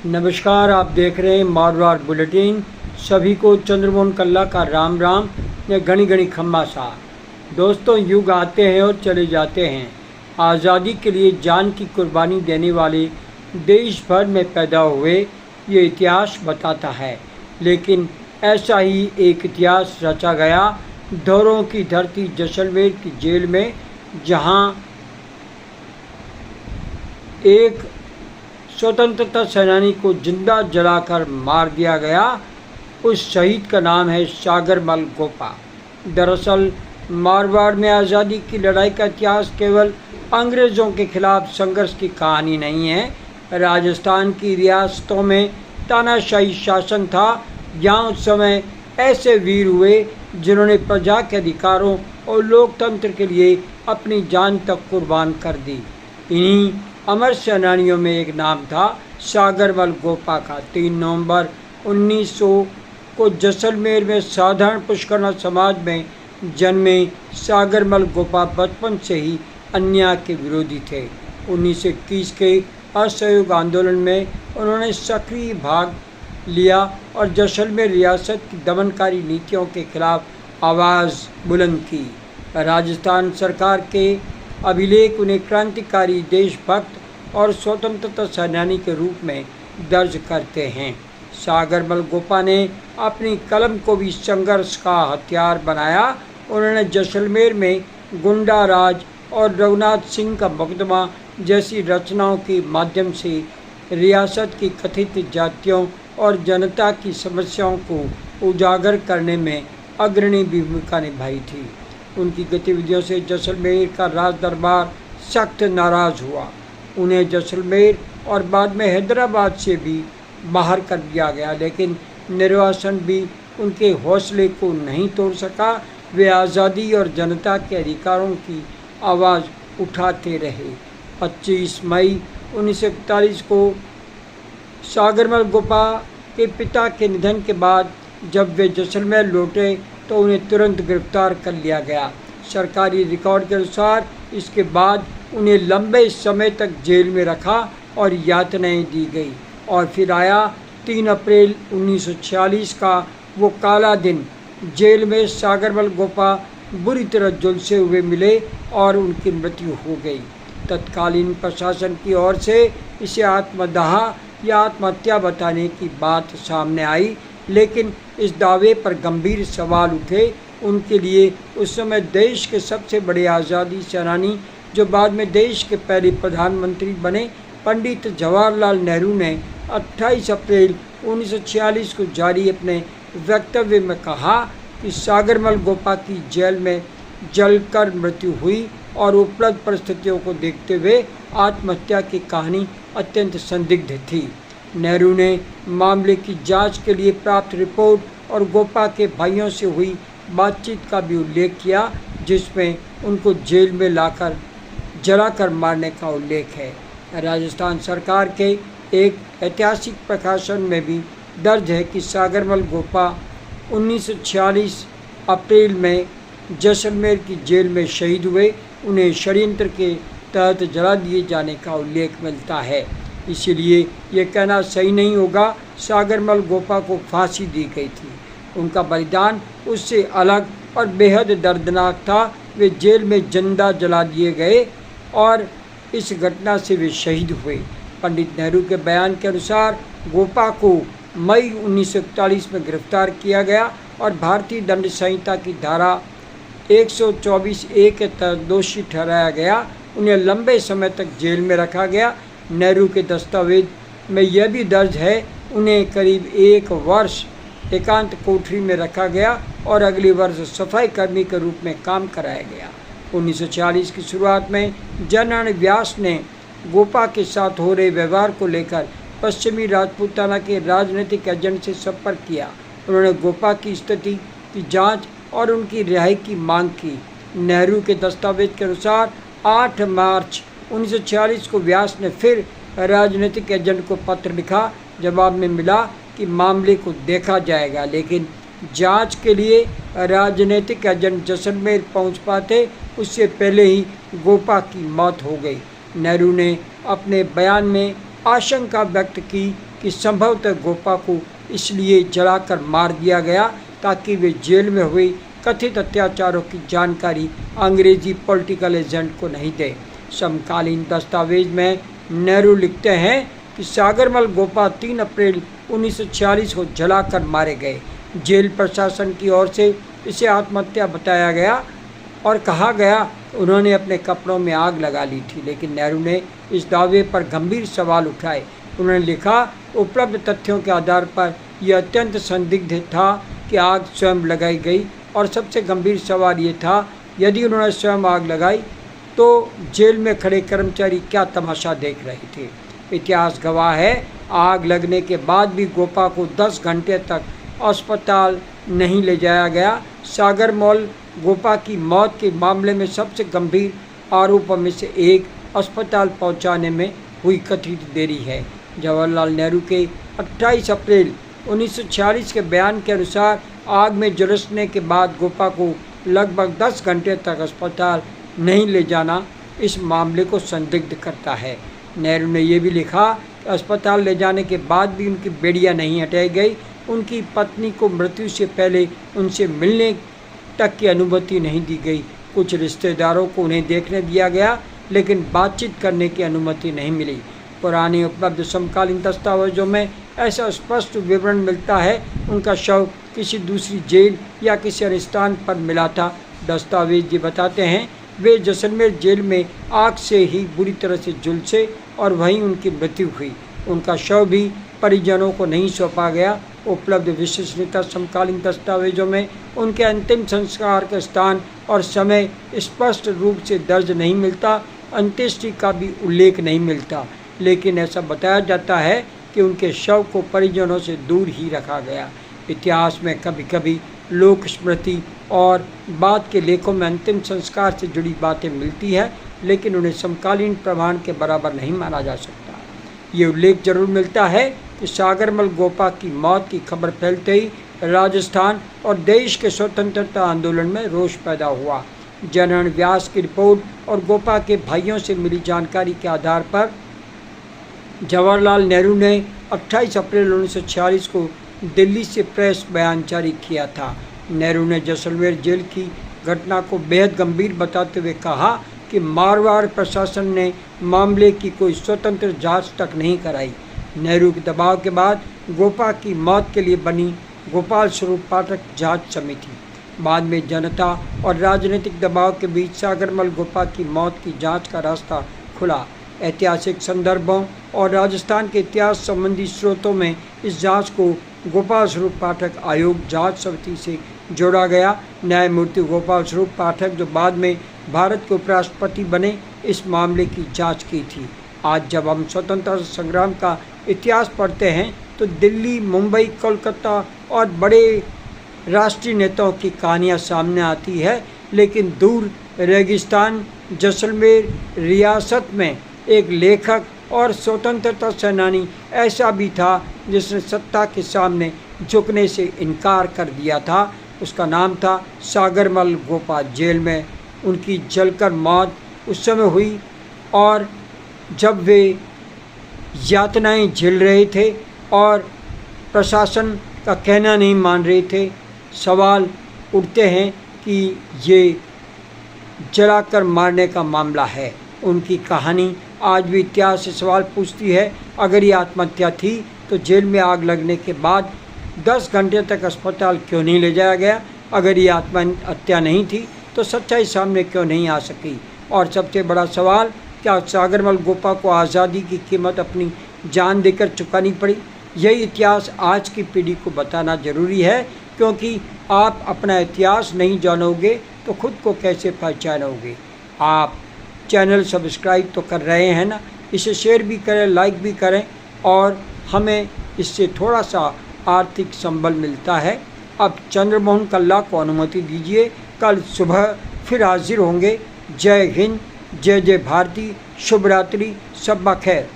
नमस्कार, आप देख रहे हैं मारवाड़ बुलेटिन। सभी को चंद्रमोहन कल्ला का राम राम या घनी घनी खम्मा सा। दोस्तों, युग आते हैं और चले जाते हैं। आज़ादी के लिए जान की कुर्बानी देने वाले देश भर में पैदा हुए ये इतिहास बताता है। लेकिन ऐसा ही एक इतिहास रचा गया दौरों की धरती जैसलमेर की जेल में, जहां एक स्वतंत्रता सेनानी को जिंदा जलाकर मार दिया गया। उस शहीद का नाम है सागरमल गोपा। दरअसल मारवाड़ में आज़ादी की लड़ाई का इतिहास केवल अंग्रेज़ों के खिलाफ संघर्ष की कहानी नहीं है। राजस्थान की रियासतों में तानाशाही शासन था, जहाँ उस समय ऐसे वीर हुए जिन्होंने प्रजा के अधिकारों और लोकतंत्र के लिए अपनी जान तक कुर्बान कर दी। इन्हीं अमर सेनानियों में एक नाम था सागरमल गोपा का। 3 नवंबर 1900 को जैसलमेर में साधारण पुष्करना समाज में जन्मे सागरमल गोपा बचपन से ही अन्याय के विरोधी थे। 1921 के असहयोग आंदोलन में उन्होंने सक्रिय भाग लिया और जैसलमेर रियासत की दमनकारी नीतियों के खिलाफ आवाज़ बुलंद की। राजस्थान सरकार के अभिलेख उन्हें क्रांतिकारी, देशभक्त और स्वतंत्रता सेनानी के रूप में दर्ज करते हैं। सागरमल गोपा ने अपनी कलम को भी संघर्ष का हथियार बनाया। उन्होंने जैसलमेर में गुंडा राज और रघुनाथ सिंह का मुकदमा जैसी रचनाओं के माध्यम से रियासत की कथित जातियों और जनता की समस्याओं को उजागर करने में अग्रणी भूमिका निभाई थी। उनकी गतिविधियों से जैसलमेर का राज दरबार सख्त नाराज़ हुआ। उन्हें जैसलमेर और बाद में हैदराबाद से भी बाहर कर दिया गया, लेकिन निर्वासन भी उनके हौसले को नहीं तोड़ सका। वे आज़ादी और जनता के अधिकारों की आवाज़ उठाते रहे। 25 मई 1941 को सागरमल गोपा के पिता के निधन के बाद जब वे जैसलमेर लौटे तो उन्हें तुरंत गिरफ्तार कर लिया गया। सरकारी रिकॉर्ड के अनुसार इसके बाद उन्हें लंबे समय तक जेल में रखा और यातनाएं दी गई। और फिर आया 3 अप्रैल 1946 का वो काला दिन। जेल में सागरमल गोपा बुरी तरह झुलसे हुए मिले और उनकी मृत्यु हो गई। तत्कालीन प्रशासन की ओर से इसे आत्मदाह या आत्महत्या बताने की बात सामने आई, लेकिन इस दावे पर गंभीर सवाल उठे। उनके लिए उस समय देश के सबसे बड़े आज़ादी सेनानी, जो बाद में देश के पहले प्रधानमंत्री बने, पंडित जवाहरलाल नेहरू ने 28 अप्रैल 1946 को जारी अपने वक्तव्य में कहा कि सागरमल गोपा की जेल में जलकर मृत्यु हुई और उपलब्ध परिस्थितियों को देखते हुए आत्महत्या की कहानी अत्यंत संदिग्ध थी। नेहरू ने मामले की जांच के लिए प्राप्त रिपोर्ट और गोपा के भाइयों से हुई बातचीत का भी उल्लेख किया, जिसमें उनको जेल में लाकर जलाकर मारने का उल्लेख है। राजस्थान सरकार के एक ऐतिहासिक प्रकाशन में भी दर्ज है कि सागरमल गोपा 1946 अप्रैल में जैसलमेर की जेल में शहीद हुए। उन्हें षड्यंत्र के तहत जला दिए जाने का उल्लेख मिलता है। इसीलिए ये कहना सही नहीं होगा सागरमल गोपा को फांसी दी गई थी। उनका बलिदान उससे अलग और बेहद दर्दनाक था। वे जेल में जिंदा जला दिए गए और इस घटना से वे शहीद हुए। पंडित नेहरू के बयान के अनुसार गोपा को मई 1941 में गिरफ्तार किया गया और भारतीय दंड संहिता की धारा 124A के तहत दोषी ठहराया गया। उन्हें लंबे समय तक जेल में रखा गया। नेहरू के दस्तावेज में यह भी दर्ज है, उन्हें करीब 1 वर्ष एकांत कोठरी में रखा गया और अगले वर्ष सफाई कर्मी के रूप में काम कराया गया। 1940 की शुरुआत में जनरल व्यास ने गोपा के साथ हो रहे व्यवहार को लेकर पश्चिमी राजपूताना के राजनीतिक एजेंट से संपर्क किया। उन्होंने गोपा की स्थिति की जांच और उनकी रिहाई की मांग की। नेहरू के दस्तावेज के अनुसार 8 मार्च 1946 को व्यास ने फिर राजनीतिक एजेंट को पत्र लिखा। जवाब में मिला कि मामले को देखा जाएगा, लेकिन जांच के लिए राजनीतिक एजेंट जैसलमेर पहुंच पाते उससे पहले ही गोपा की मौत हो गई। नेहरू ने अपने बयान में आशंका व्यक्त की कि संभवतः गोपा को इसलिए जलाकर मार दिया गया ताकि वे जेल में हुए कथित अत्याचारों की जानकारी अंग्रेजी पॉलिटिकल एजेंट को नहीं दे। समकालीन दस्तावेज में नेहरू लिखते हैं कि सागरमल गोपा 3 अप्रैल 1946 को जलाकर मारे गए। जेल प्रशासन की ओर से इसे आत्महत्या बताया गया और कहा गया उन्होंने अपने कपड़ों में आग लगा ली थी, लेकिन नेहरू ने इस दावे पर गंभीर सवाल उठाए। उन्होंने लिखा, उपलब्ध तथ्यों के आधार पर यह अत्यंत संदिग्ध था कि आग स्वयं लगाई गई और सबसे गंभीर सवाल ये था यदि उन्होंने स्वयं आग लगाई तो जेल में खड़े कर्मचारी क्या तमाशा देख रहे थे। इतिहास गवाह है आग लगने के बाद भी गोपा को 10 घंटे तक अस्पताल नहीं ले जाया गया। सागरमल गोपा की मौत के मामले में सबसे गंभीर आरोपों में से एक अस्पताल पहुंचाने में हुई कथित देरी है। जवाहरलाल नेहरू के 28 अप्रैल 1946 के बयान के अनुसार आग में झुलसने के बाद गोपा को लगभग 10 घंटे तक अस्पताल नहीं ले जाना इस मामले को संदिग्ध करता है। नेहरू ने यह भी लिखा कि अस्पताल ले जाने के बाद भी उनकी बेड़ियां नहीं हटाई गई। उनकी पत्नी को मृत्यु से पहले उनसे मिलने तक की अनुमति नहीं दी गई। कुछ रिश्तेदारों को उन्हें देखने दिया गया लेकिन बातचीत करने की अनुमति नहीं मिली। पुराने उपलब्ध समकालीन दस्तावेजों में ऐसा स्पष्ट विवरण मिलता है उनका शव किसी दूसरी जेल या किसी अन्य स्थान पर मिला था। दस्तावेज ये बताते हैं वे जैसलमेर जेल में आग से ही बुरी तरह से झुलसे और वहीं उनकी मृत्यु हुई। उनका शव भी परिजनों को नहीं सौंपा गया। उपलब्ध विश्वसनीयता समकालीन दस्तावेजों में उनके अंतिम संस्कार का स्थान और समय स्पष्ट रूप से दर्ज नहीं मिलता। अंत्येष्टि का भी उल्लेख नहीं मिलता, लेकिन ऐसा बताया जाता है कि उनके शव को परिजनों से दूर ही रखा गया। इतिहास में कभी कभी लोक स्मृति और बाद के लेखों में अंतिम संस्कार से जुड़ी बातें मिलती है, लेकिन उन्हें समकालीन प्रमाण के बराबर नहीं माना जा सकता। ये उल्लेख जरूर मिलता है कि सागरमल गोपा की मौत की खबर फैलते ही राजस्थान और देश के स्वतंत्रता आंदोलन में रोष पैदा हुआ। जनरल व्यास की रिपोर्ट और गोपा के भाइयों से मिली जानकारी के आधार पर जवाहरलाल नेहरू ने 28 अप्रैल 1946 को दिल्ली से प्रेस बयान जारी किया था। नेहरू ने जैसलमेर जेल की घटना को बेहद गंभीर बताते हुए कहा कि मारवाड़ प्रशासन ने मामले की कोई स्वतंत्र जांच तक नहीं कराई। नेहरू के दबाव के बाद गोपा की मौत के लिए बनी गोपाल स्वरूप पाठक जांच समिति। बाद में जनता और राजनीतिक दबाव के बीच सागरमल गोपा की मौत की जांच का रास्ता खुला। ऐतिहासिक संदर्भों और राजस्थान के इतिहास संबंधी स्रोतों में इस जांच को गोपाल स्वरूप पाठक आयोग जांच समिति से जोड़ा गया। न्यायमूर्ति गोपाल स्वरूप पाठक, जो बाद में भारत के उपराष्ट्रपति बने, इस मामले की जांच की थी। आज जब हम स्वतंत्रता संग्राम का इतिहास पढ़ते हैं तो दिल्ली, मुंबई, कोलकाता और बड़े राष्ट्रीय नेताओं की कहानियाँ सामने आती है, लेकिन दूर रेगिस्तान जैसलमेर रियासत में एक लेखक और स्वतंत्रता सेनानी ऐसा भी था जिसने सत्ता के सामने झुकने से इनकार कर दिया था। उसका नाम था सागरमल गोपा। जेल में उनकी जलकर मौत उस समय हुई और जब वे यातनाएं झेल रहे थे और प्रशासन का कहना नहीं मान रहे थे। सवाल उठते हैं कि ये जलाकर मारने का मामला है। उनकी कहानी आज भी इतिहास से सवाल पूछती है। अगर ये आत्महत्या थी तो जेल में आग लगने के बाद 10 घंटे तक अस्पताल क्यों नहीं ले जाया गया? अगर ये आत्महत्या नहीं थी तो सच्चाई सामने क्यों नहीं आ सकी? और सबसे बड़ा सवाल, क्या सागरमल गोपा को आज़ादी की कीमत अपनी जान देकर चुकानी पड़ी? यही इतिहास आज की पीढ़ी को बताना ज़रूरी है, क्योंकि आप अपना इतिहास नहीं जानोगे तो खुद को कैसे पहचानोगे। आप चैनल सब्सक्राइब तो कर रहे हैं ना, इसे शेयर भी करें, लाइक भी करें, और हमें इससे थोड़ा सा आर्थिक संबल मिलता है। अब चंद्रमोहन कल्ला को अनुमति दीजिए, कल सुबह फिर हाजिर होंगे। जय हिंद, जय जय भारती, शुभ रात्रि, शब्बा खैर।